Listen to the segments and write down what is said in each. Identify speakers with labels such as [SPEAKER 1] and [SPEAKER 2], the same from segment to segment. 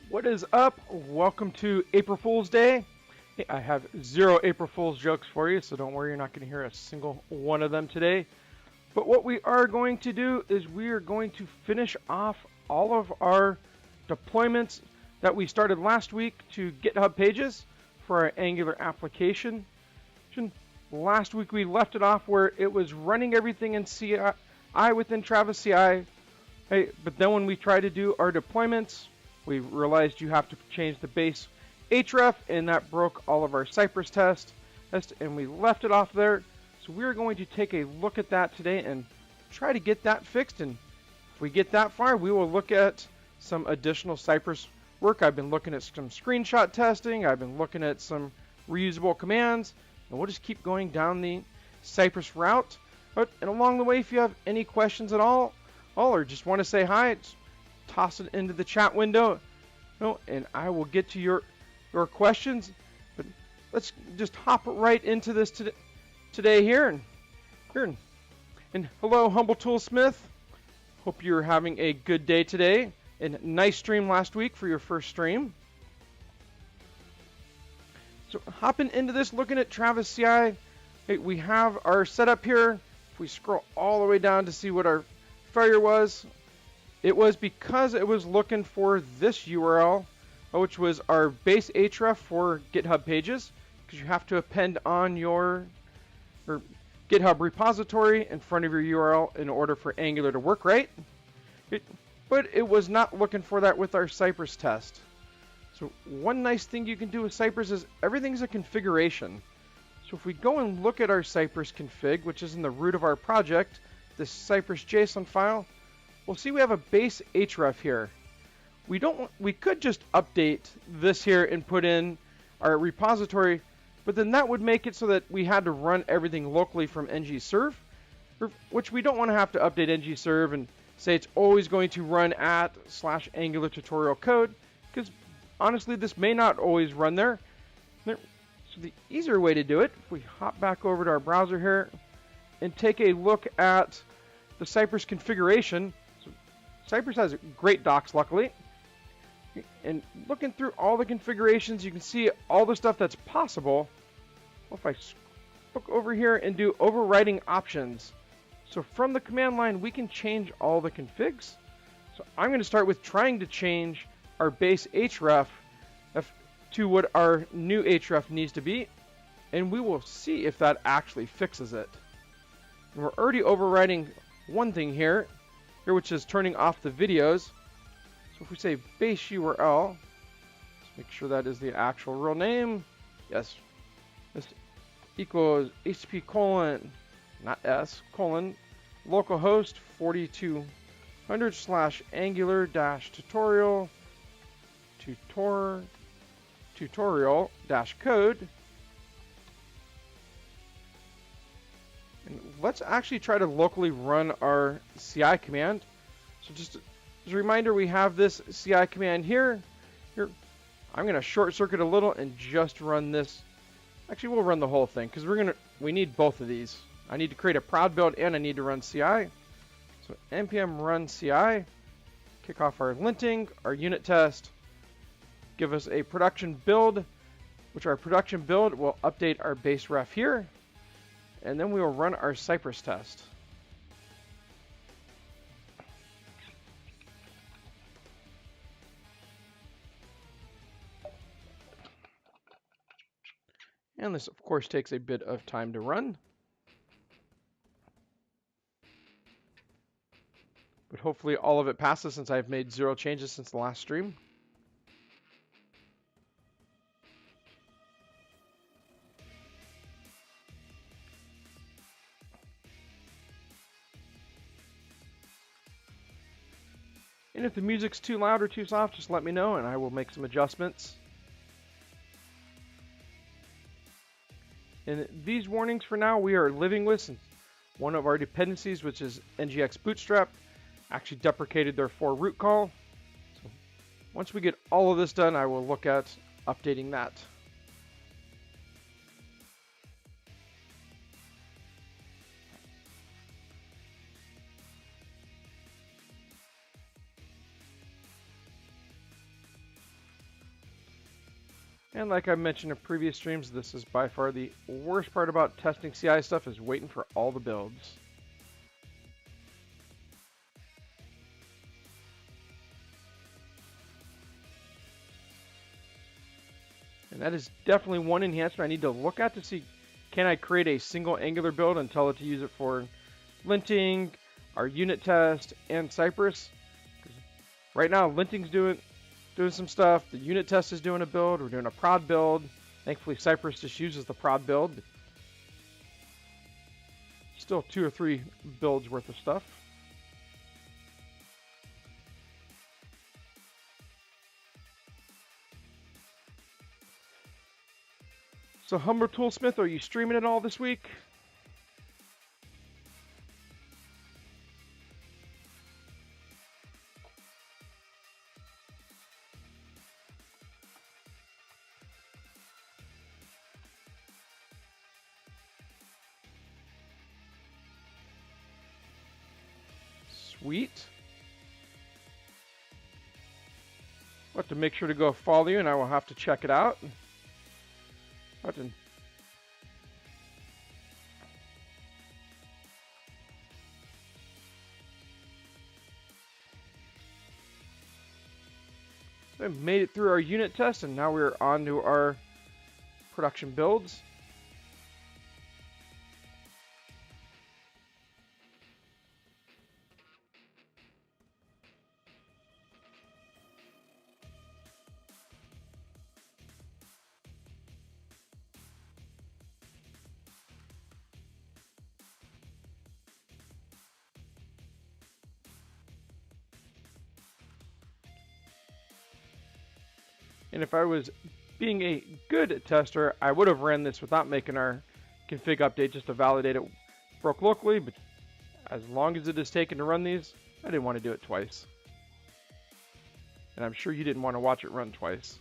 [SPEAKER 1] What is up? Welcome to April Fool's Day. Hey, I have zero April Fool's jokes for you, so don't worry, you're not going to hear a single one of them today. But what we are going to do is we are going to finish off all of our deployments that we started last week to GitHub Pages for our Angular application. Last week we left it off where it was running everything in CI within TravisCI. Hey, but then when we tried to do our deployments, we realized you have to change the base href, and that broke all of our Cypress test, and we left it off there. So we're going to take a look at that today and try to get that fixed. And if we get that far, we will look at some additional Cypress work. I've been looking at some screenshot testing. I've been looking at some reusable commands, and we'll just keep going down the Cypress route. And along the way, if you have any questions at all or just want to say hi, just toss it into the chat window, and I will get to your questions. But let's just hop right into this today here. And hello, Humble Toolsmith. Hope you're having a good day today. And nice stream last week for your first stream. So hopping into this, looking at TravisCI, we have our setup here. If we scroll all the way down to see what our failure was, it was because it was looking for this URL, which was our base href for GitHub Pages, because you have to append on your GitHub repository in front of your URL in order for Angular to work right. But it was not looking for that with our Cypress test. So one nice thing you can do with Cypress is everything's a configuration. So if we go and look at our Cypress config, which is in the root of our project, this Cypress JSON file, we'll see we have a base href here. We could just update this here and put in our repository, but then that would make it so that we had to run everything locally from ngserve, which we don't want to have to update ngserve and say it's always going to run at /Angular tutorial code, because honestly, this may not always run there. So the easier way to do it, if we hop back over to our browser here and take a look at the Cypress configuration. So Cypress has great docs, luckily. And looking through all the configurations, you can see all the stuff that's possible. Well, if I look over here and do overriding options, so from the command line, we can change all the configs. So I'm going to start with trying to change our base href to what our new href needs to be, and we will see if that actually fixes it. And we're already overriding one thing here, which is turning off the videos. So if we say base URL, let's make sure that is the actual real name. Yes, this equals http colon, not s, colon, localhost 4200 /angular tutorial code. And let's actually try to locally run our CI command. So just as a reminder, we have this CI command here. I'm going to short circuit a little and just run this. Actually, we'll run the whole thing because we need both of these. I need to create a prod build and I need to run CI. So npm run CI, kick off our linting, our unit test, give us a production build, which our production build will update our base ref here, and then we will run our Cypress test. And this, of course, takes a bit of time to run. But hopefully all of it passes since I've made 0 changes since the last stream. And if the music's too loud or too soft, just let me know and I will make some adjustments. And these warnings for now we are living with, since one of our dependencies, which is ngx bootstrap, actually deprecated their for root call. So once we get all of this done, I will look at updating that. And like I mentioned in previous streams, this is by far the worst part about testing CI stuff, is waiting for all the builds. And that is definitely one enhancement I need to look at to see, can I create a single Angular build and tell it to use it for linting, our unit test, and Cypress. Right now, linting's doing some stuff. The unit test is doing a build. We're doing a prod build. Thankfully, Cypress just uses the prod build. Still 2 or 3 builds worth of stuff. So Humber Toolsmith, are you streaming at all this week? Sweet. I'll have to make sure to go follow you, and I will have to check it out. We made it through our unit test, and now we're on to our production builds. And if I was being a good tester, I would have ran this without making our config update just to validate it broke locally, but as long as it is taken to run these, I didn't want to do it twice. And I'm sure you didn't want to watch it run twice.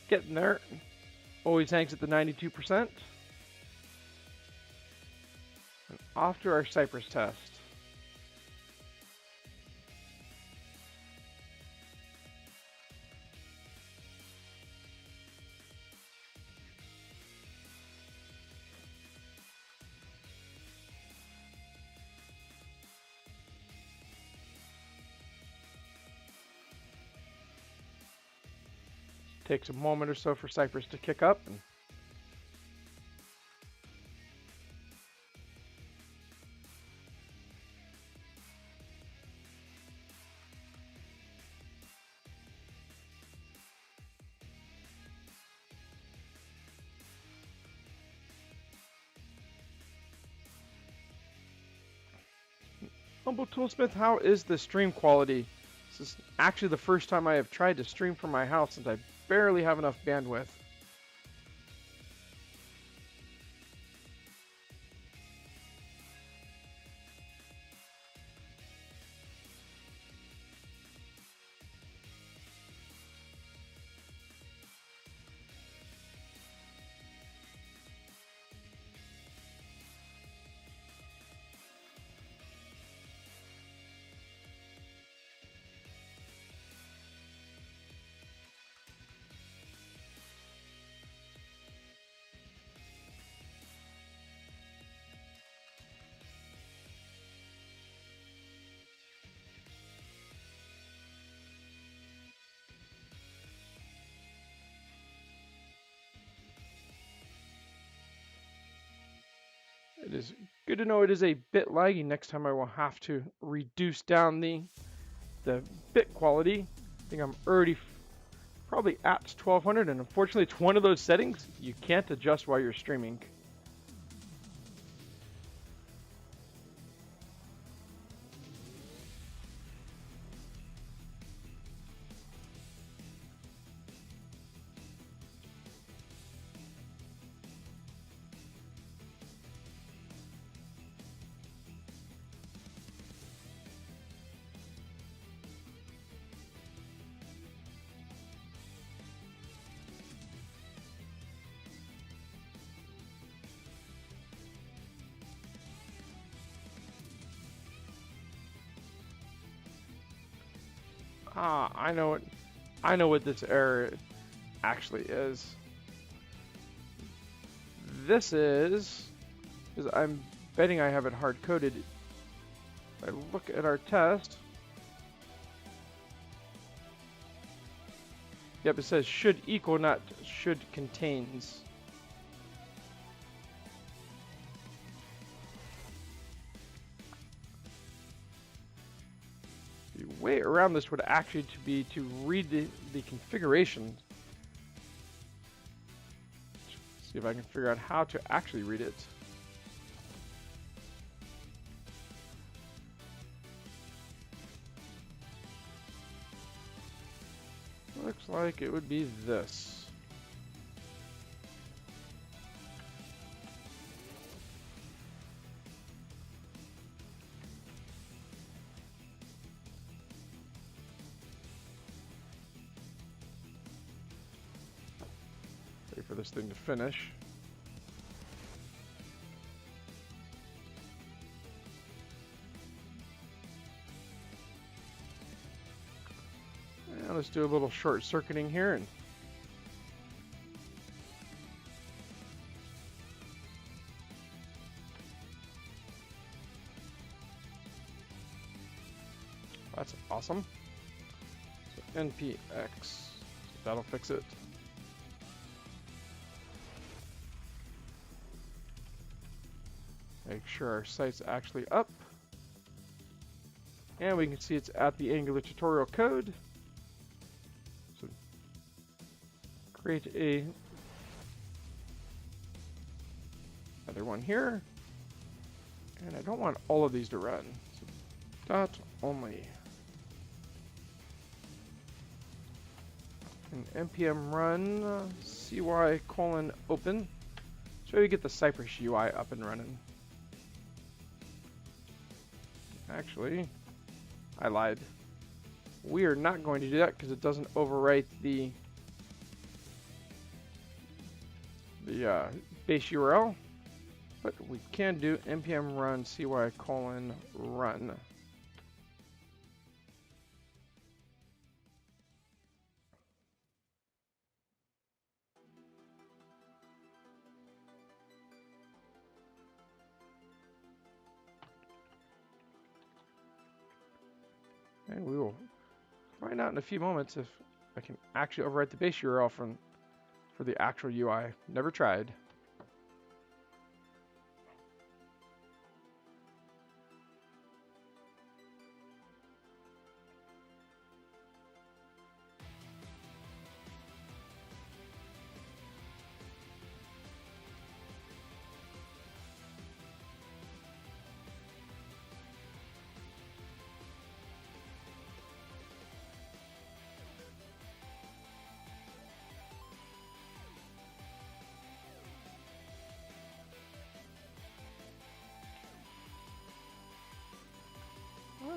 [SPEAKER 1] Getting there. Always hangs at the 92%. And off to our Cypress test. Takes a moment or so for Cypress to kick up. Humble Toolsmith, how is the stream quality? This is actually the first time I have tried to stream from my house since I barely have enough bandwidth. It is good to know it is a bit laggy. Next time I will have to reduce down the bit quality. I think I'm already probably at 1200, and unfortunately it's one of those settings you can't adjust while you're streaming. Aha, I know what this error actually is. This is I'm betting I have it hard coded. If I look at our test. Yep, it says should equal, not should contains. The way around this would actually be to read the configuration. See if I can figure out how to actually read it. Looks like it would be this. Wait for this thing to finish. And let's do a little short circuiting here. And that's awesome. So Ep6, that'll fix it. Make sure our site's actually up. And we can see it's at the Angular tutorial code. So create another one here. And I don't want all of these to run. So dot only. And npm run cy:\open. So we get the Cypress UI up and running. Actually, I lied. We are not going to do that because it doesn't overwrite the base URL, but we can do npm run cy:\run. And we will find out in a few moments if I can actually overwrite the base URL for the actual UI. Never tried.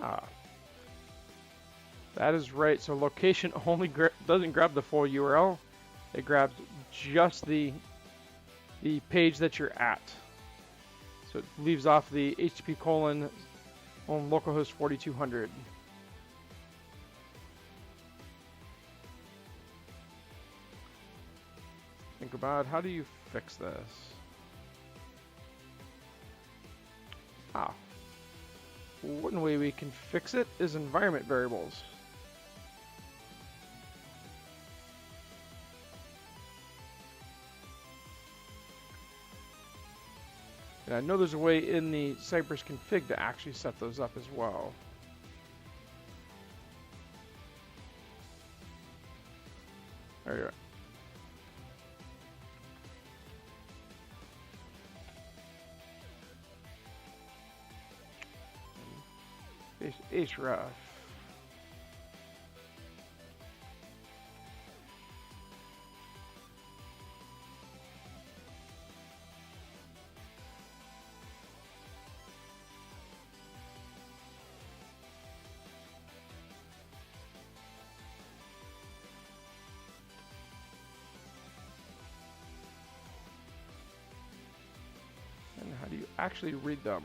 [SPEAKER 1] Ah, that is right. So location only doesn't grab the full URL. It grabs just the page that you're at. So it leaves off the http:// on localhost 4200. Think about how do you fix this? Ah. One way we can fix it is environment variables. And I know there's a way in the Cypress config to actually set those up as well. There you go. href. And how do you actually read them?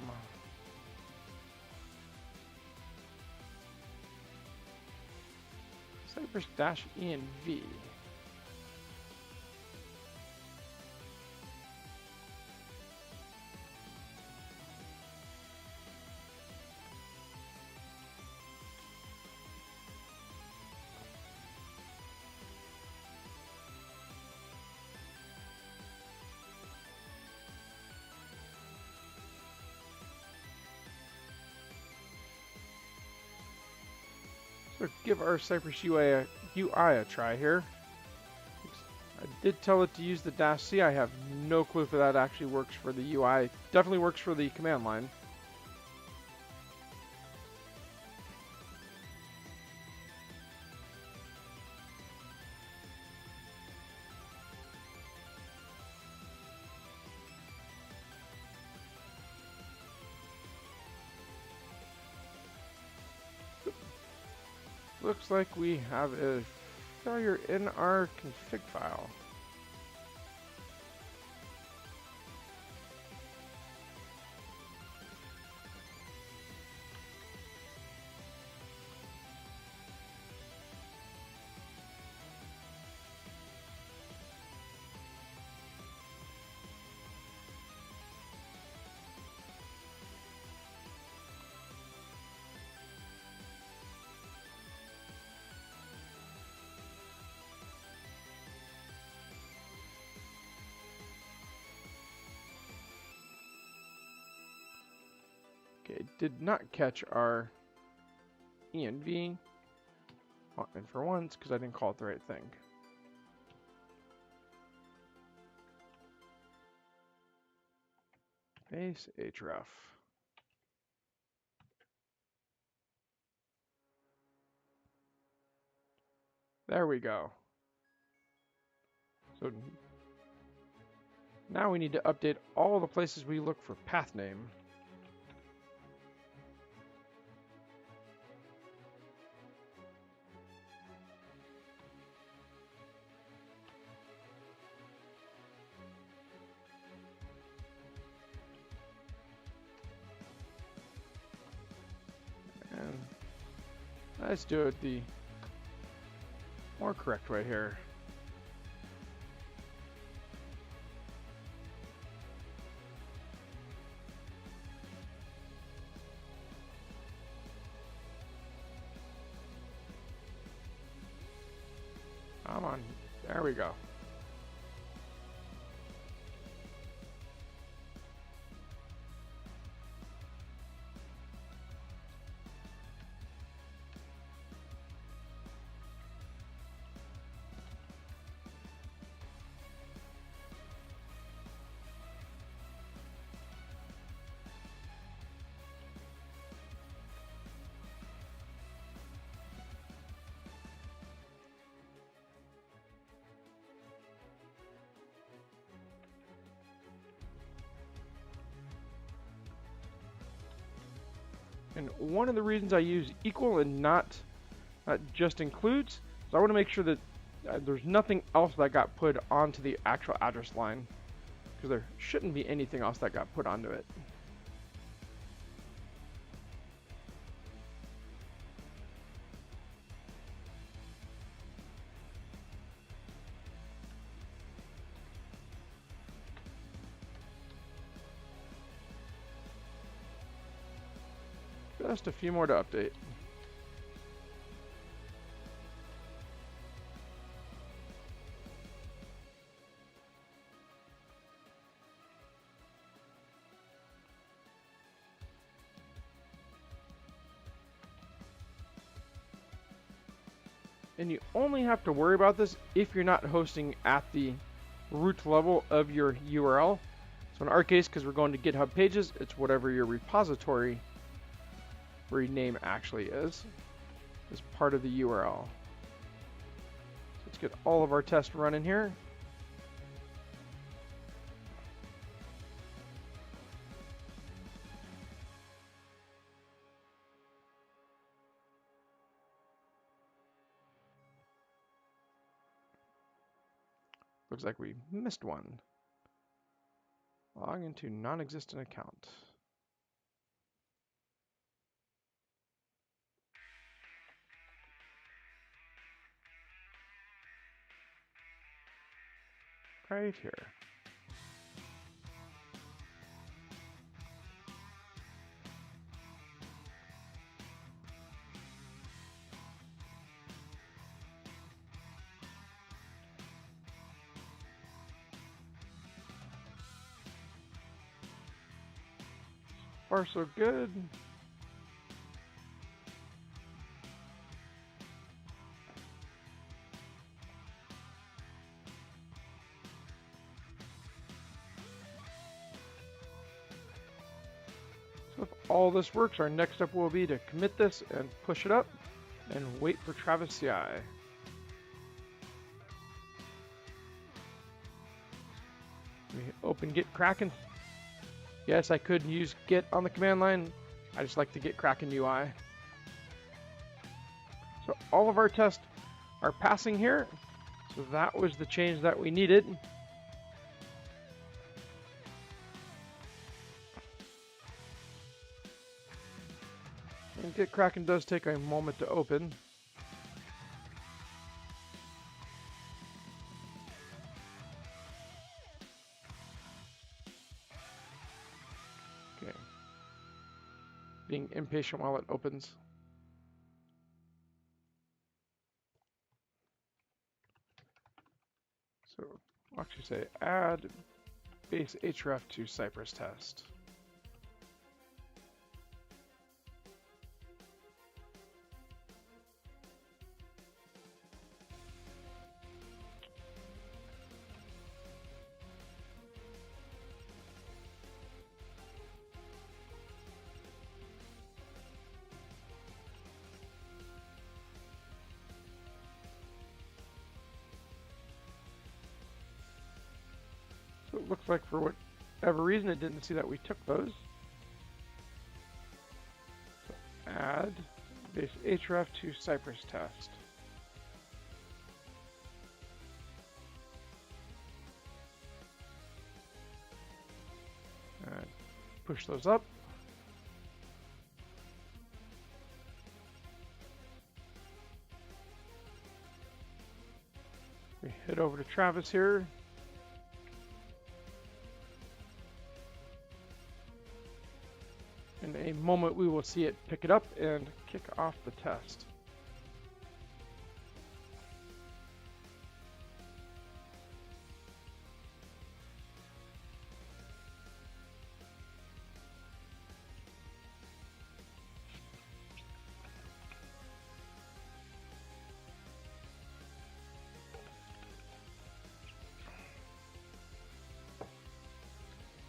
[SPEAKER 1] Cypress-env. So give our Cypress UI a try here. I did tell it to use the -C. I have no clue if that actually works for the UI. Definitely works for the command line. Looks like we have a failure in our config file. Okay, did not catch our env. And for once, because I didn't call it the right thing. Base href. There we go. So now we need to update all the places we look for path name. And let's do it the more correct way here. Come on, there we go. And one of the reasons I use equal and not just includes is I want to make sure that there's nothing else that got put onto the actual address line, because there shouldn't be anything else that got put onto it. Just a few more to update. And you only have to worry about this if you're not hosting at the root level of your URL. So in our case, because we're going to GitHub Pages, it's whatever your repository name actually is part of the URL. So let's get all of our tests running here. Looks like we missed one. Log into non-existent account. right here. Far so good. So if all this works, our next step will be to commit this and push it up and wait for TravisCI. We open Git Kraken. Yes, I could use Git on the command line. I just like to Git Kraken UI. So all of our tests are passing here. So that was the change that we needed. And Git Kraken does take a moment to open. Okay. Being impatient while it opens. So I'll actually say add base href to Cypress test. So it looks like for whatever reason it didn't see that we took those. So add base href to Cypress test. And push those up. We head over to Travis here. In a moment, we will see it pick it up and kick off the test.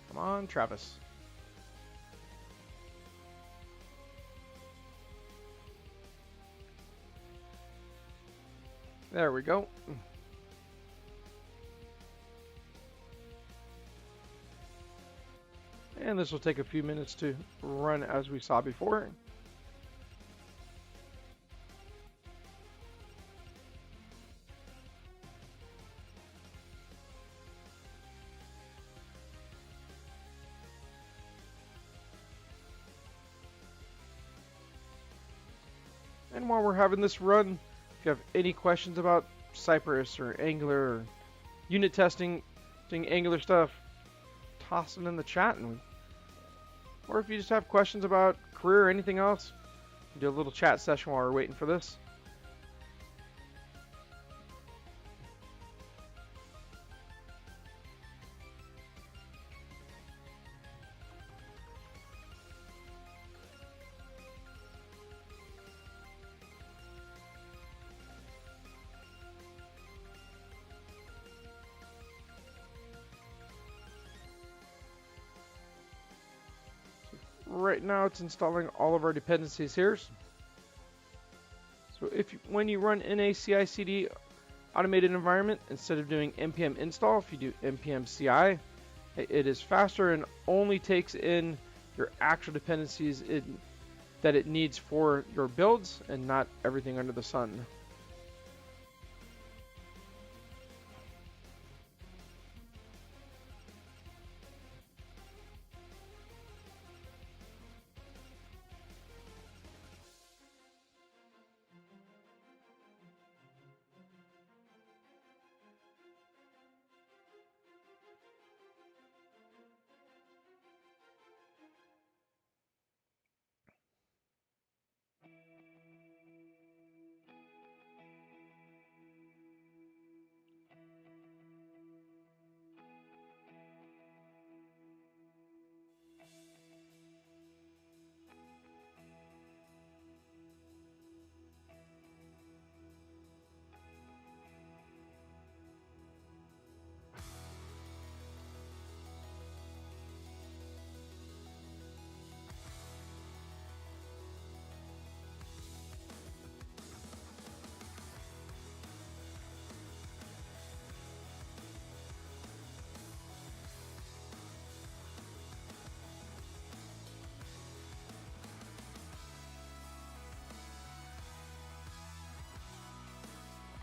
[SPEAKER 1] Come on, Travis. There we go. And this will take a few minutes to run as we saw before. And while we're having this run, if you have any questions about Cypress or Angular or unit testing, Angular stuff, toss them in the chat. Or if you just have questions about career or anything else, do a little chat session while we're waiting for this. Right now it's installing all of our dependencies here. So when you run in a CI/CD automated environment, instead of doing npm install, if you do npm CI, it is faster and only takes in your actual dependencies that it needs for your builds and not everything under the sun.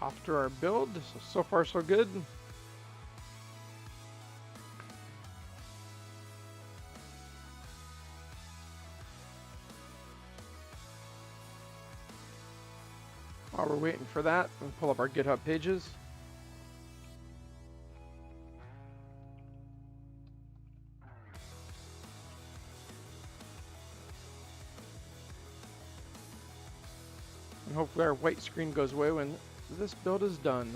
[SPEAKER 1] Off to our build. So far so good. While we're waiting for that, we'll pull up our GitHub pages. And hopefully our white screen goes away when this build is done.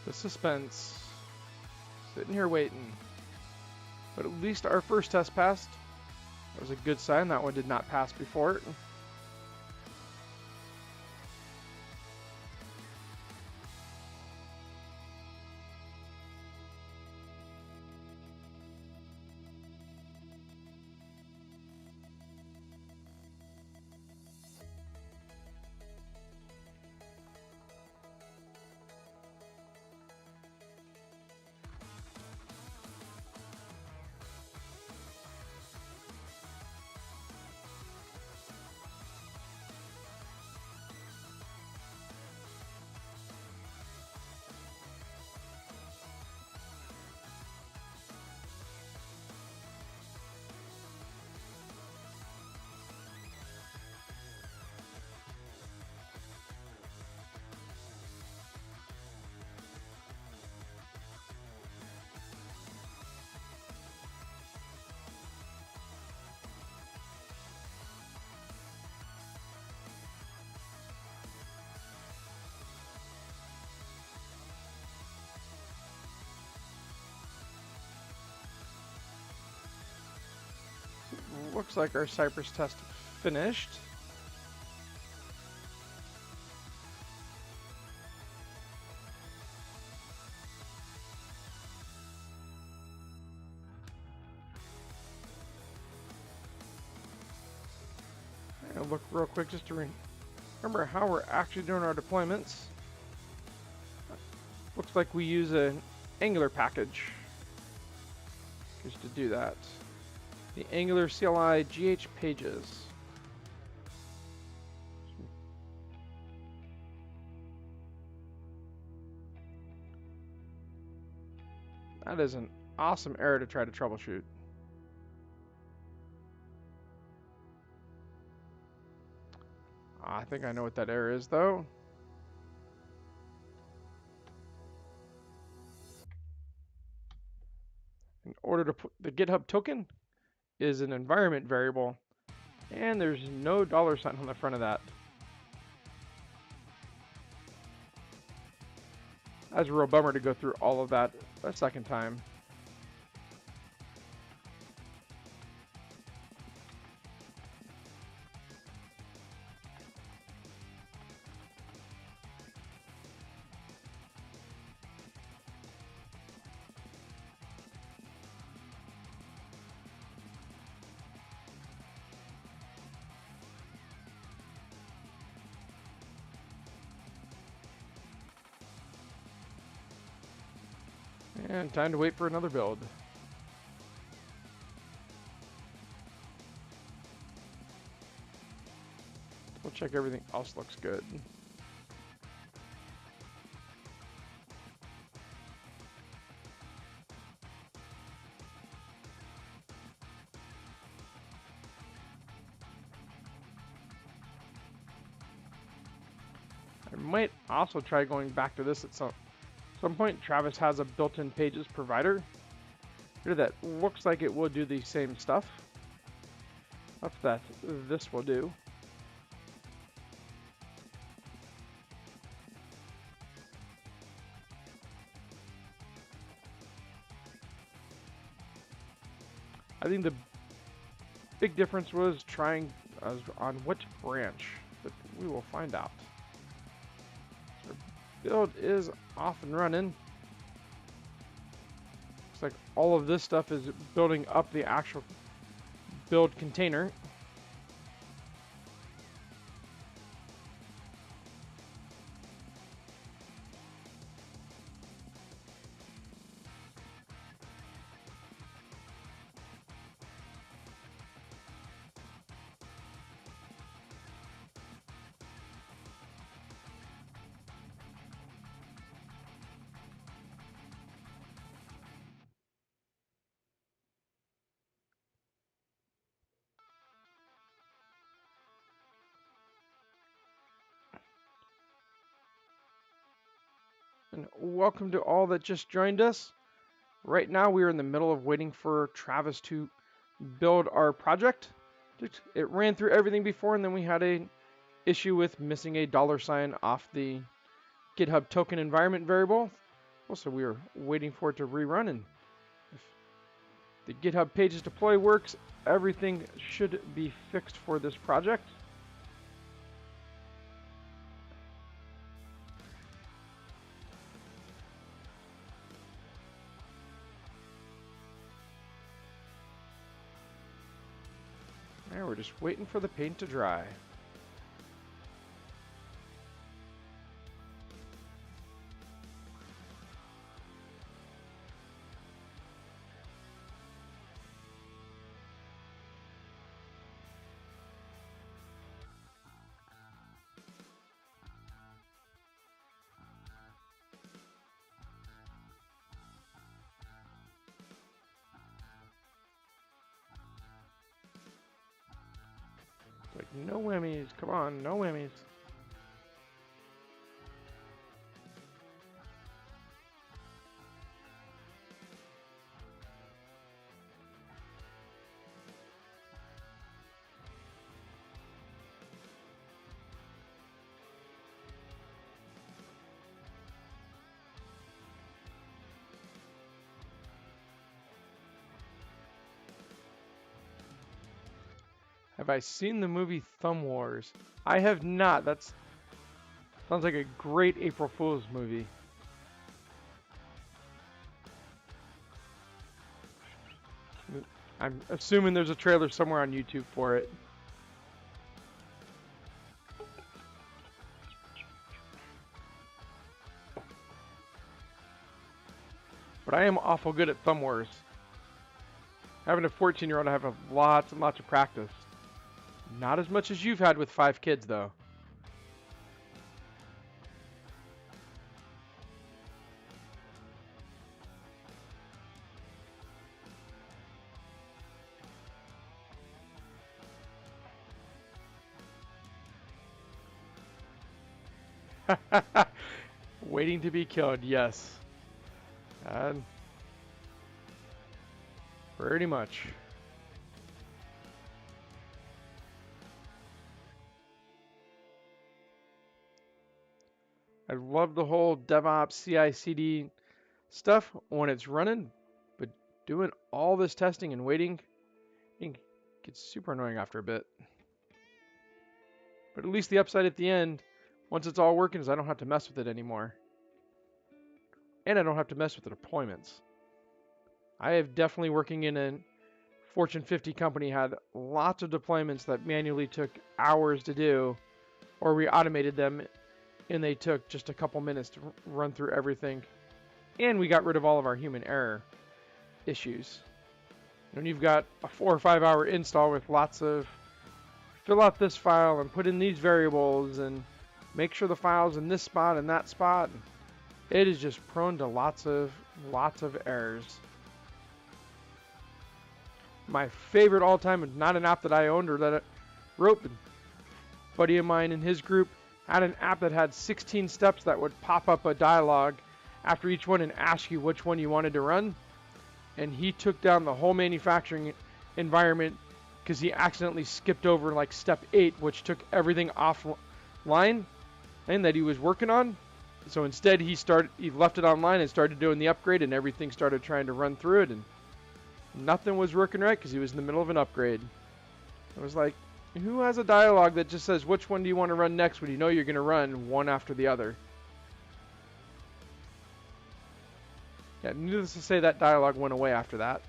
[SPEAKER 1] The suspense. Sitting here waiting. But at least our first test passed. That was a good sign. That one did not pass before. Looks like our Cypress test finished. And look real quick just to remember how we're actually doing our deployments. Looks like we use an Angular package just to do that. The Angular CLI GH pages. That is an awesome error to try to troubleshoot. I think I know what that error is though. In order to put the GitHub token is an environment variable, and there's no $sign on the front of that. That's a real bummer to go through all of that a second time. And time to wait for another build. We'll check everything else looks good. I might also try going back to this at some point. Travis has a built-in pages provider here that looks like it will do the same stuff. This will do. I think the big difference was trying on which branch, but we will find out. So build is off and running. Looks like all of this stuff is building up the actual build container. And welcome to all that just joined us. Right now we are in the middle of waiting for Travis to build our project. It ran through everything before, and then we had an issue with missing a $sign off the GitHub token environment variable. Also, we are waiting for it to rerun, and if the GitHub Pages deploy works, everything should be fixed for this project. Now we're just waiting for the paint to dry. Like, no whammies, come on, no whammies. Have I seen the movie Thumb Wars? I have not. That sounds like a great April Fool's movie. I'm assuming there's a trailer somewhere on YouTube for it. But I am awful good at Thumb Wars. Having a 14-year-old, I have lots and lots of practice. Not as much as you've had with 5 kids, though. Waiting to be killed, yes. Pretty much. I love the whole DevOps CI/CD stuff when it's running, but doing all this testing and waiting, it gets super annoying after a bit. But at least the upside at the end, once it's all working, is I don't have to mess with it anymore. And I don't have to mess with the deployments. I have definitely, working in a Fortune 50 company, had lots of deployments that manually took hours to do, or we automated them and they took just a couple minutes to run through everything. And we got rid of all of our human error issues. When you've got a 4 or 5 hour install with lots of fill out this file and put in these variables and make sure the file's in this spot and that spot, it is just prone to lots of errors. My favorite all time, not an app that I owned or that I wrote, but a buddy of mine in his group had an app that had 16 steps that would pop up a dialog after each one and ask you which one you wanted to run. And he took down the whole manufacturing environment because he accidentally skipped over like step 8, which took everything offline and that he was working on. So instead he left it online and started doing the upgrade, and everything started trying to run through it, and nothing was working right because he was in the middle of an upgrade. I was like, who has a dialogue that just says which one do you want to run next when you know you're going to run one after the other? Yeah, needless to say, that dialogue went away after that.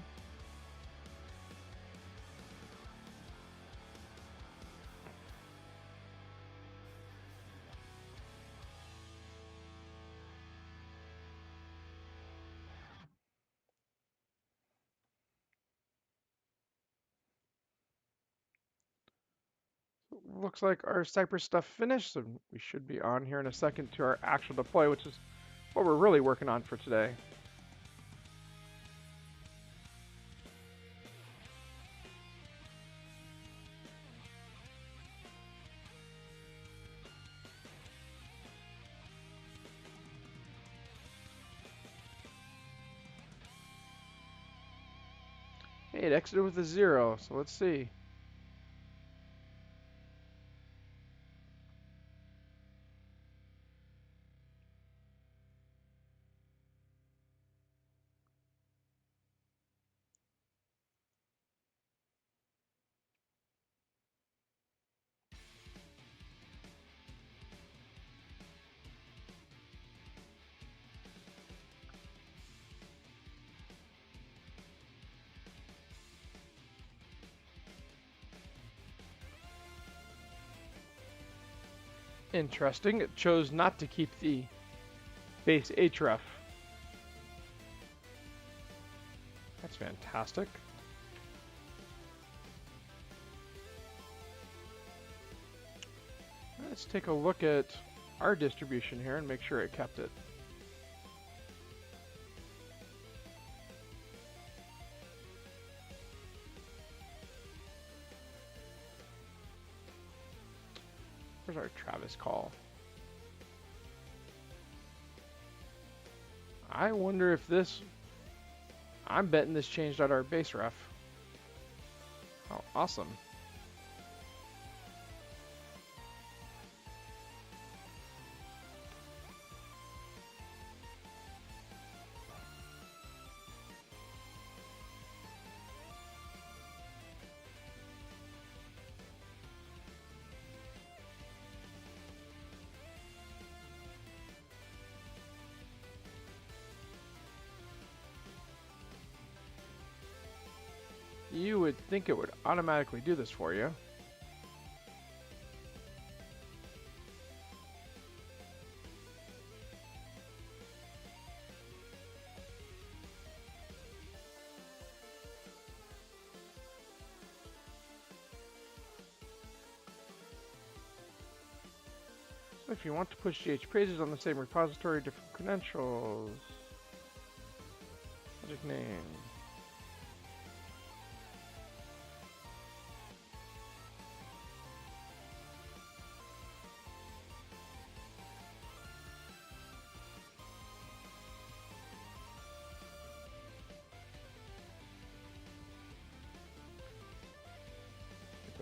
[SPEAKER 1] Looks like our Cypress stuff finished, so we should be on here in a second to our actual deploy, which is what we're really working on for today. Hey, it exited with a 0, so let's see. Interesting. It chose not to keep the base href. That's fantastic. Let's take a look at our distribution here and make sure it kept it. Where's our Travis call? I wonder if this... I'm betting this changed out our base ref. Oh, awesome. You would think it would automatically do this for you. So if you want to push GH pages on the same repository, different credentials, project name.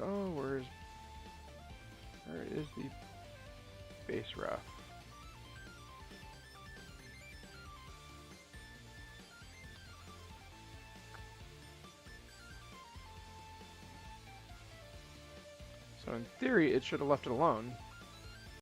[SPEAKER 1] Oh, where is the base ref? So in theory, it should have left it alone.